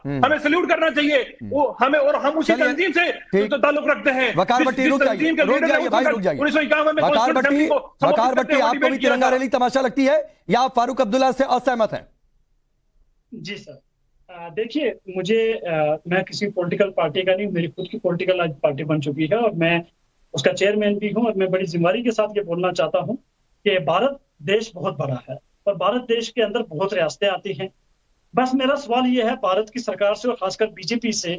हमें सल्यूट करना चाहिए वो हमें, और हम उसी तंजीम से तो ताल्लुक रखते हैं। वकार भट्टी रुक जाइए भाई, रुक जाइए। 1951 में वकार भट्टी आपको भी तिरंगा रैली तमाशा लगती है या आप फारूक अब्दुल्ला से असहमत हैं? जी सर, देखिए मुझे मैं किसी पॉलिटिकल पार्टी का नहीं, मेरी खुद की पॉलिटिकल आज पार्टी बन चुकी है और मैं उसका चेयरमैन भी हूं, और मैं बड़ी जिम्मेदारी के साथ ये बोलना चाहता हूं कि भारत देश बहुत बड़ा है और भारत देश के अंदर बहुत रियासतें आती हैं। बस मेरा सवाल ये है भारत की सरकार से और खासकर बीजेपी से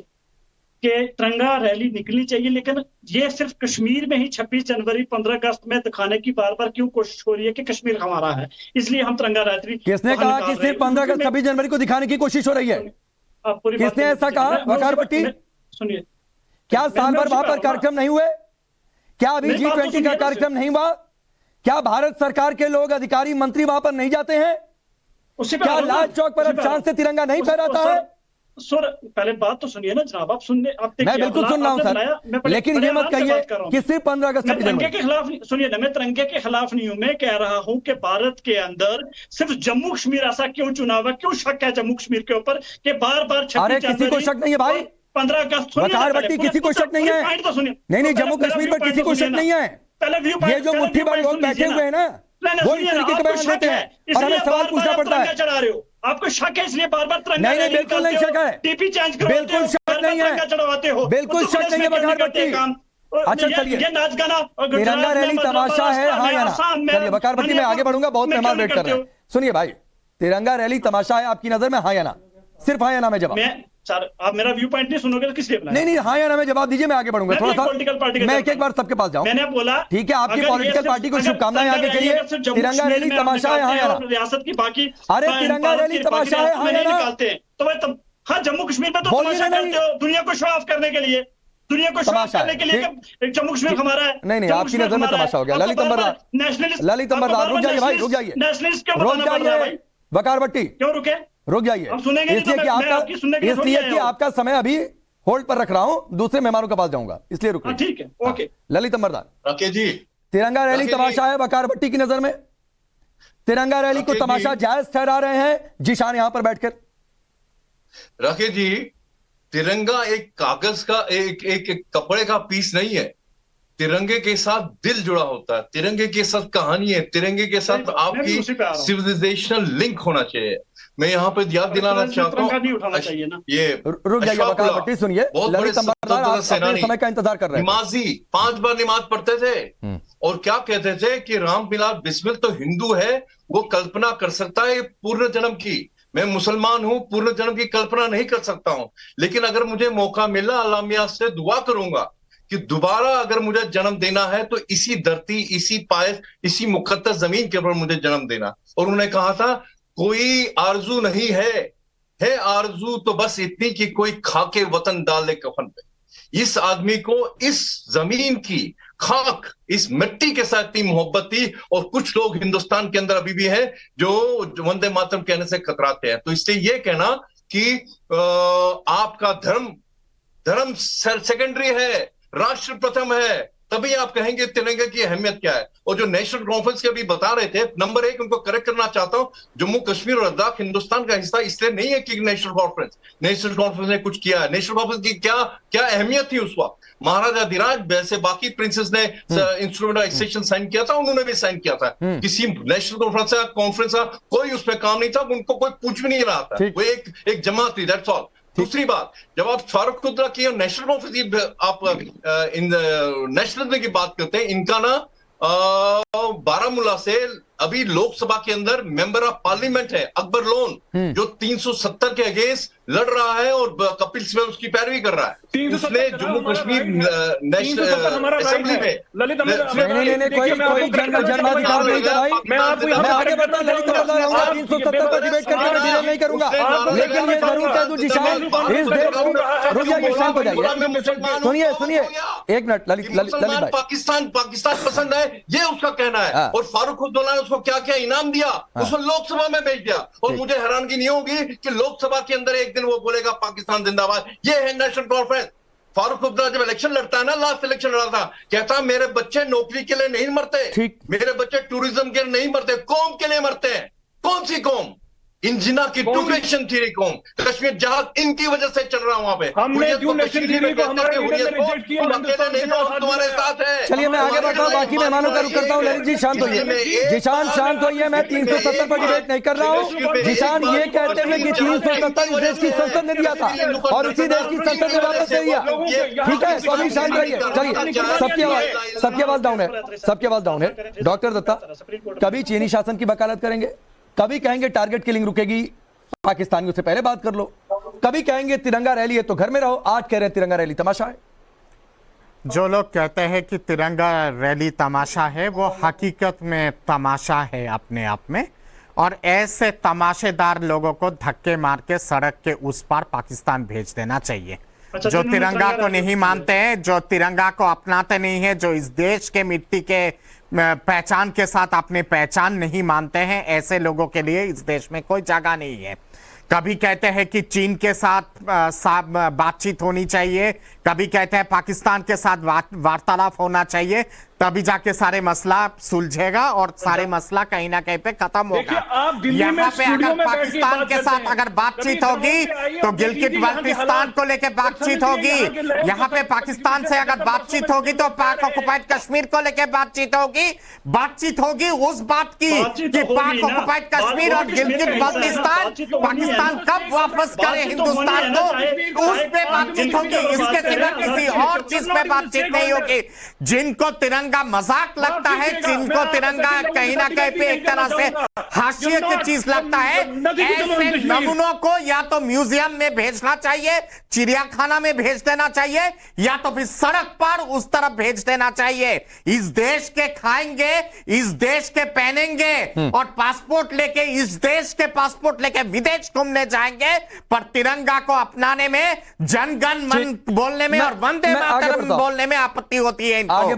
कि तिरंगा रैली निकलनी चाहिए, लेकिन ये सिर्फ कश्मीर में ही 26 जनवरी 15 अगस्त में दिखाने की बार बार क्यों कोशिश हो रही है कि कश्मीर हमारा है, इसलिए हम तिरंगा रैली। किसने कहा कि सिर्फ 15 अगस्त 26 जनवरी को दिखाने की कोशिश हो रही है? किसने ऐसा कहा? वकार भट्टी, सुनिए, क्या साल भर वहां पर कार्यक्रम नहीं हुए? क्या अभी G20 का कार्यक्रम नहीं हुआ? क्या भारत सरकार के लोग, अधिकारी, मंत्री वहां पर नहीं जाते हैं? क्या लाल चौक पर अब चांद से तिरंगा नहीं फहराता है? सर पहले बात तो सुनिए ना जनाब, आप सुनने, आप मैं बिल्कुल सुन रहा हूं सर, लेकिन ये मत कहिए कि सिर्फ 15 अगस्त तिरंगे के खिलाफ, सुनिए ना, मैं तिरंगे के खिलाफ नहीं हूं। मैं कह रहा हूं कि भारत के अंदर सिर्फ जम्मू कश्मीर ऐसा क्यों चुना हुआ, क्यों शक है जम्मू कश्मीर के ऊपर कि बार बार? अरे किसी को शक नहीं है भाई, 15 अगस्त वकार भट्टी किसी को शक नहीं है। तो सुनिए, नहीं, जम्मू कश्मीर पर किसी को शक नहीं है। ये जो मुट्ठी भर लोग बैठे हुए हैं ना, वो इस तरीके के बयान देते हैं और हमें सवाल पूछना पड़ता है। चढ़ा रहे हो, आपको शक है इसलिए बार बार तिरंगा? नहीं, बिल्कुल नहीं शक है, टीपी चेंज करो, बिल्कुल शक नहीं है, चढ़वाते हो, बिल्कुल शक नहीं है वकार भट्टी। अच्छा चलिए, ये नाच गाना तिरंगा रैली तमाशा है, हाँ या ना? चलिए वकार भट्टी, मैं आगे बढ़ूंगा, बहुत मेहमान वेट कर रहे हैं। सुनिए भाई, तिरंगा रैली तमाशा है आपकी नजर में, हाँ या ना? सिर्फ हाँ या ना में जवाब। सर आप मेरा व्यू पॉइंट नहीं सुनोगे तो किस लिए बुलाया? नहीं, हाँ या ना में जवाब दीजिए, मैं आगे बढ़ूंगा थोड़ा सा। मैं एक बार सबके पास जाऊं। मैंने बोला ठीक है, आपकी पॉलिटिकल पार्टी को शुभकामनाएं आगे के लिए। तिरंगा रैली तमाशा है, हाँ या ना? रियासत की बाकी, अरे तिरंगा रैली तमाशा है, हाँ या ना? तो भाई हाँ, जम्मू कश्मीर में तो तमाशा करते हो दुनिया को शो ऑफ करने के लिए, दुनिया को शो ऑफ करने के लिए कि जम्मू कश्मीर हमारा है। नहीं, आपकी नजर में तमाशा हो गया। ललित अंबरदार, ललित अंबरदार रुक जाइए भाई, रुक जाइए, नेशनलिस्ट क्यों रुक जाइए वकार भट्टी, क्यों रुके? रुक जाइए, इसलिए कि आपका समय अभी होल्ड पर रख रहा हूं, दूसरे मेहमानों के पास जाऊंगा, इसलिए रुक। ठीक है, ओके। ललित अंबरदार, रखे जी, तिरंगा रैली तमाशा है वकार भट्टी की नजर में? तिरंगा रैली को तमाशा जायज ठहरा रहे हैं जिशान यहां पर बैठकर? रखे जी, तिरंगा एक कागज का एक कपड़े का पीस नहीं है। तिरंगे के साथ दिल जुड़ा होता है, तिरंगे के साथ कहानी है, तिरंगे के साथ आपकी सिविलाइजेशनल लिंक होना चाहिए। मैं यहाँ पे याद दिलाना चाहता हूँ, ये रुक जाइए वकार भट्टी, सुनिए, ललित अंबरदार आप अपने समय का इंतजार कर रहे हैं। नमाजी 5 बार नमाज पढ़ते थे और क्या कहते थे कि राम बिलाल बिस्मिल तो हिंदू है, वो कल्पना कर सकता है पूर्ण जन्म की। मैं मुसलमान हूं, पूर्ण जन्म की कल्पना नहीं कर सकता हूं, लेकिन अगर मुझे मौका मिला अल्लाह मियां से दुआ करूंगा कि दोबारा अगर मुझे जन्म देना है तो इसी धरती, इसी पायस, इसी मुकद्दस जमीन के ऊपर मुझे जन्म देना। और उन्होंने कहा था कोई आरजू नहीं है आरजू तो बस इतनी कि कोई खाके वतन डाल दे कफन पे। इस आदमी को इस जमीन की खाक, इस मिट्टी के साथ इतनी मोहब्बत थी, और कुछ लोग हिंदुस्तान के अंदर अभी भी हैं जो वंदे मातरम कहने से कतराते हैं। तो इसलिए ये कहना कि आपका धर्म सेकेंडरी है, राष्ट्र प्रथम है, तभी आप कहेंगे तिरंगे की अहमियत क्या है। और जो नेशनल कॉन्फ्रेंस के अभी बता रहे थे, नंबर 1 उनको करेक्ट करना चाहता हूं, जम्मू कश्मीर और लद्दाख हिंदुस्तान का हिस्सा इसलिए नहीं है कि नेशनल कॉन्फ्रेंस ने कुछ किया है। नेशनल कॉन्फ्रेंस की क्या अहमियत थी उस वक्त? महाराजा धीराज वैसे बाकी प्रिंसेस ने इंस्ट्रूमेंट ऑफ एक्सेशन साइन किया था, उन्होंने भी साइन किया था। किसी नेशनल कॉन्फ्रेंस का कोई उस पर काम नहीं था, उनको कोई पूछ भी नहीं रहा था, वो एक जमात थी, दैट्स ऑल। दूसरी बात, जब आप फारूक अब्दुल्ला की नेशनल कॉन्फ्रेंस आप इन नेशनलिज्म की बात करते हैं, इनका ना बारामूला से अभी लोकसभा के अंदर मेंबर ऑफ पार्लियामेंट है अकबर लोन, जो 370 के अगेंस्ट लड़ रहा है और कपिल सिब्बल उसकी पैरवी कर रहा है। उसने जम्मू कश्मीर नेशनल असेंबली में कोई जन्माधिकार नहीं था भाई। मैं आगे बढ़ता हूं, ललित अंबरदार आऊंगा, 370 पर डिबेट करके मैं डिले नहीं करूंगा, लेकिन ये जरूर कह दूं जिशान, इस देश रुक जाइए, शांत हो जाइए, सुनिए एक मिनट, ललित पाकिस्तान पसंद है, ये उसका कहना है। और फारूक अब्दुल्ला ने उसको क्या क्या इनाम दिया, उसको लोकसभा में भेज दिया। और मुझे हैरानगी नहीं होगी कि लोकसभा के अंदर एक दिन वो बोलेगा पाकिस्तान जिंदाबाद। ये है नेशनल कॉन्फ्रेंस। फारूक अब्दुल्ला जब इलेक्शन लड़ता है ना, लास्ट इलेक्शन लड़ा था, कहता मेरे बच्चे नौकरी के लिए नहीं मरते, मेरे बच्चे टूरिज्म के लिए नहीं मरते, कौम के लिए मरते हैं। कौन सी कौम? इंजिना की टू नेशन थ्योरी को, कश्मीर जहाज इनकी वजह से चल रहा वहां पे। हमने हुर्रियत को टू नेशन कश्मीरी थ्योरी में को कहते हमारे हैं, हुर्रियत लीडर ने को रिजेक्ट किया, तुम अकेले नहीं हो, हम तुम्हारे साथ हैं। चलिए मैं आगे बढ़ता हूँ, बाकी मेहमानों का रुख करता हूँ। ललित जी शांत होइए, जिशान शांत होइए, मैं 370 पर डिबेट नहीं कर रहा हूँ। जिशान ये कहते हुए कि 370 इस देश की संसद ने दिया था और इसी देश की संसद ने वापस दे दिया, ठीक है, तो अभी शांत रहिए। चलिए सबकी आवाज डाउन है, सबकी आवाज डाउन है। डॉक्टर दत्ता, कभी चीनी शासन की वकालत करेंगे, कभी कहेंगे टारगेट किलिंग रुकेगी, पाकिस्तानियों से पहले बात कर लो, कभी कहेंगे तिरंगा रैली है तो घर में रहो, आज कह रहे हैं तिरंगा रैली तमाशा है। जो लोग कहते हैं कि तिरंगा रैली तमाशा है, वो हकीकत में तमाशा है अपने आप में, और ऐसे तमाशेदार लोगों को धक्के मार के सड़क के उस पार पाकिस्तान भेज देना चाहिए। जो तिरंगा को नहीं मानते हैं, जो तिरंगा को अपनाते नहीं है, जो इस देश के मिट्टी के पहचान के साथ अपनी पहचान नहीं मानते हैं, ऐसे लोगों के लिए इस देश में कोई जगह नहीं है। कभी कहते हैं कि चीन के साथ बातचीत होनी चाहिए, कभी कहते हैं पाकिस्तान के साथ वार्तालाप होना चाहिए, तभी जाके सारे मसला सुलझेगा और सारे मसला कहीं ना कहीं पे खत्म होगा। यहाँ पे अगर पाकिस्तान के साथ अगर बातचीत होगी तो गिलगित बाल्टिस्तान को लेकर बातचीत होगी, यहाँ पे पाकिस्तान से अगर बातचीत होगी तो पाक ऑक्युपाइड कश्मीर को लेकर बातचीत होगी उस बात की कि पाक ऑक्युपाइड कश्मीर और गिलगित बाल्टिस्तान पाकिस्तान कब वापस करे हिंदुस्तान को, उस पे बातचीत होगी। इसके सिवा किसी और चीज पे बातचीत नहीं होगी। जिनको तिरंगा मजाक लगता है, जिनको तिरंगा कहीं ना कहीं पे एक तरह से हाशिए की चीज लगता है, ऐसे नमूनों को या तो म्यूजियम में भेजना चाहिए, चिड़ियाखाना में भेज देना चाहिए, या तो फिर सड़क पर उस तरफ भेज देना चाहिए। इस देश के खाएंगे, इस देश के पहनेंगे और पासपोर्ट लेके इस देश के पासपोर्ट लेके विदेश घूमने जाएंगे, पर तिरंगा को अपनाने में, जनगण मन बोलने में और वंदे मातरम बोलने में आपत्ति होती है इनको।